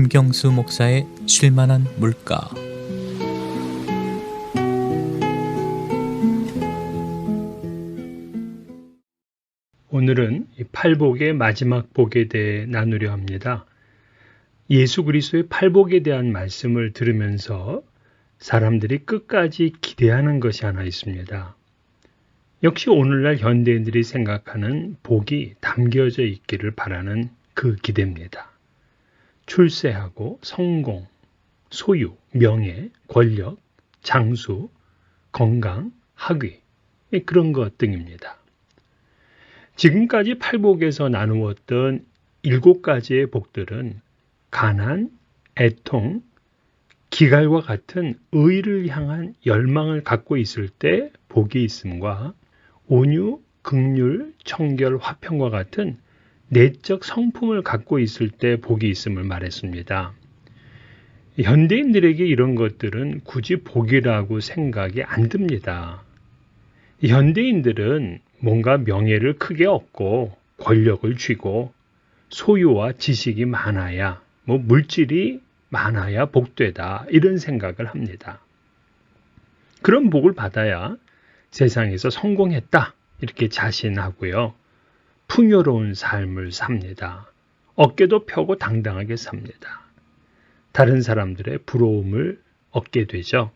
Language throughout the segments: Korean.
김경수 목사의 쉴만한 물가. 오늘은 이 팔복의 마지막 복에 대해 나누려 합니다. 예수 그리스도의 팔복에 대한 말씀을 들으면서 사람들이 끝까지 기대하는 것이 하나 있습니다. 역시 오늘날 현대인들이 생각하는 복이 담겨져 있기를 바라는 그 기대입니다. 출세하고 성공, 소유, 명예, 권력, 장수, 건강, 학위, 그런 것 등입니다. 지금까지 팔복에서 나누었던 7가지의 복들은 가난, 애통, 기갈과 같은 의를 향한 열망을 갖고 있을 때 복이 있음과 온유, 긍휼, 청결, 화평과 같은 내적 성품을 갖고 있을 때 복이 있음을 말했습니다. 현대인들에게 이런 것들은 굳이 복이라고 생각이 안 듭니다. 현대인들은 뭔가 명예를 크게 얻고 권력을 쥐고 소유와 지식이 많아야, 물질이 많아야 복되다, 이런 생각을 합니다. 그런 복을 받아야 세상에서 성공했다, 이렇게 자신하고요. 풍요로운 삶을 삽니다. 어깨도 펴고 당당하게 삽니다. 다른 사람들의 부러움을 얻게 되죠.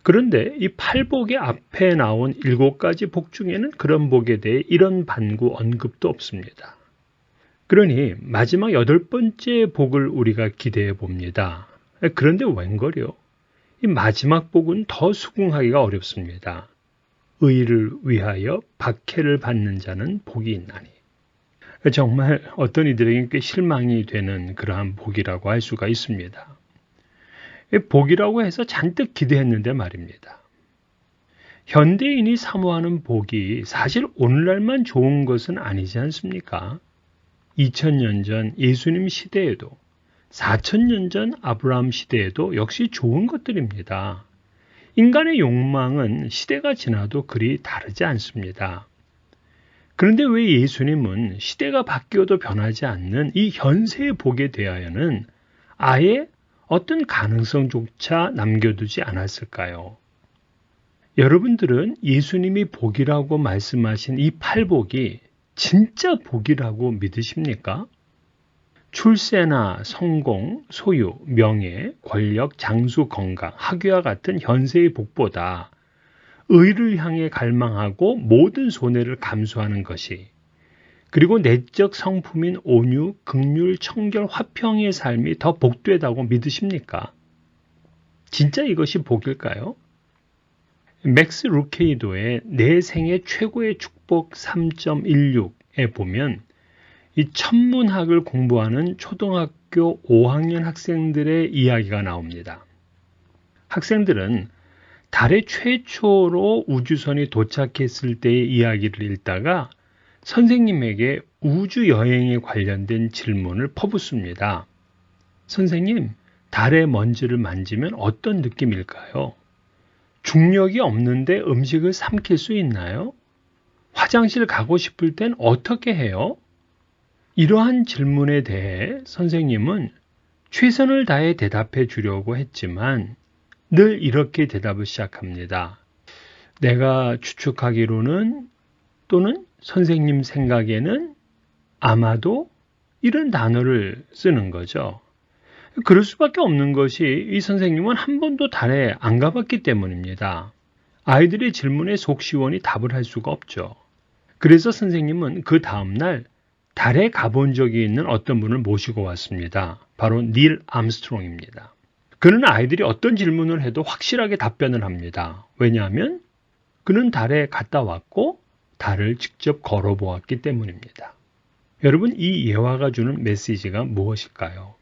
그런데 이 팔복의 앞에 나온 7가지 복 중에는 그런 복에 대해 이런 반구 언급도 없습니다. 그러니 마지막 8번째 복을 우리가 기대해 봅니다. 그런데 웬걸요? 이 마지막 복은 더 수긍하기가 어렵습니다. 의를 위하여 박해를 받는 자는 복이 있나니. 정말 어떤 이들에게는 꽤 실망이 되는 그러한 복이라고 할 수가 있습니다. 복이라고 해서 잔뜩 기대했는데 말입니다. 현대인이 사모하는 복이 사실 오늘날만 좋은 것은 아니지 않습니까? 2000년 전 예수님 시대에도 4000년 전 아브라함 시대에도 역시 좋은 것들입니다. 인간의 욕망은 시대가 지나도 그리 다르지 않습니다. 그런데 왜 예수님은 시대가 바뀌어도 변하지 않는 이 현세의 복에 대하여는 아예 어떤 가능성조차 남겨두지 않았을까요? 여러분들은 예수님이 복이라고 말씀하신 이 팔복이 진짜 복이라고 믿으십니까? 출세나 성공, 소유, 명예, 권력, 장수, 건강, 학위와 같은 현세의 복보다 의를 향해 갈망하고 모든 손해를 감수하는 것이, 그리고 내적 성품인 온유, 긍휼, 청결, 화평의 삶이 더 복되다고 믿으십니까? 진짜 이것이 복일까요? 맥스 루케이도의 내 생애 최고의 축복 3.16에 보면 이 천문학을 공부하는 초등학교 5학년 학생들의 이야기가 나옵니다. 학생들은 달에 최초로 우주선이 도착했을 때의 이야기를 읽다가 선생님에게 우주 여행에 관련된 질문을 퍼붓습니다. 선생님, 달의 먼지를 만지면 어떤 느낌일까요? 중력이 없는데 음식을 삼킬 수 있나요? 화장실 가고 싶을 땐 어떻게 해요? 이러한 질문에 대해 선생님은 최선을 다해 대답해 주려고 했지만 늘 이렇게 대답을 시작합니다. 내가 추측하기로는, 또는 선생님 생각에는, 아마도, 이런 단어를 쓰는 거죠. 그럴 수밖에 없는 것이 이 선생님은 한 번도 달에 안 가봤기 때문입니다. 아이들의 질문에 속 시원히 답을 할 수가 없죠. 그래서 선생님은 그 다음날 달에 가본 적이 있는 어떤 분을 모시고 왔습니다. 바로 닐 암스트롱입니다. 그는 아이들이 어떤 질문을 해도 확실하게 답변을 합니다. 왜냐하면 그는 달에 갔다 왔고 달을 직접 걸어보았기 때문입니다. 여러분, 이 예화가 주는 메시지가 무엇일까요?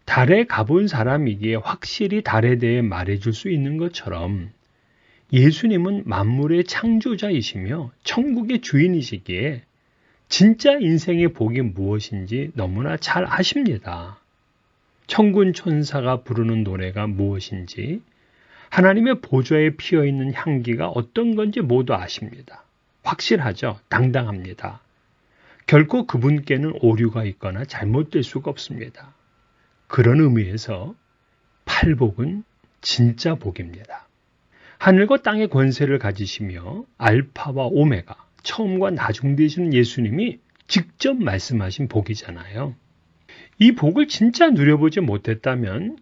달에 가본 사람이기에 확실히 달에 대해 말해줄 수 있는 것처럼 예수님은 만물의 창조자이시며 천국의 주인이시기에 진짜 인생의 복이 무엇인지 너무나 잘 아십니다. 천군 천사가 부르는 노래가 무엇인지, 하나님의 보좌에 피어있는 향기가 어떤 건지 모두 아십니다. 확실하죠? 당당합니다. 결코 그분께는 오류가 있거나 잘못될 수가 없습니다. 그런 의미에서 팔복은 진짜 복입니다. 하늘과 땅의 권세를 가지시며 알파와 오메가, 처음과 나중 되시는 예수님이 직접 말씀하신 복이잖아요. 이 복을 진짜 누려보지 못했다면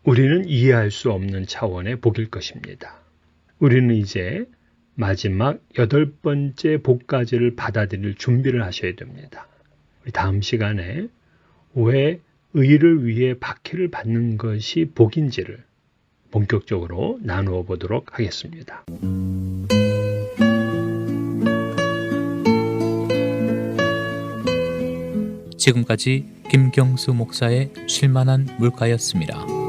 우리는 이해할 수 없는 차원의 복일 것입니다. 우리는 이제 마지막 8번째 복까지를 받아들일 준비를 하셔야 됩니다. 우리 다음 시간에 왜 의를 위해 박해를 받는 것이 복인지를 본격적으로 나누어 보도록 하겠습니다. 지금까지 김경수 목사의 쉴만한 물가였습니다.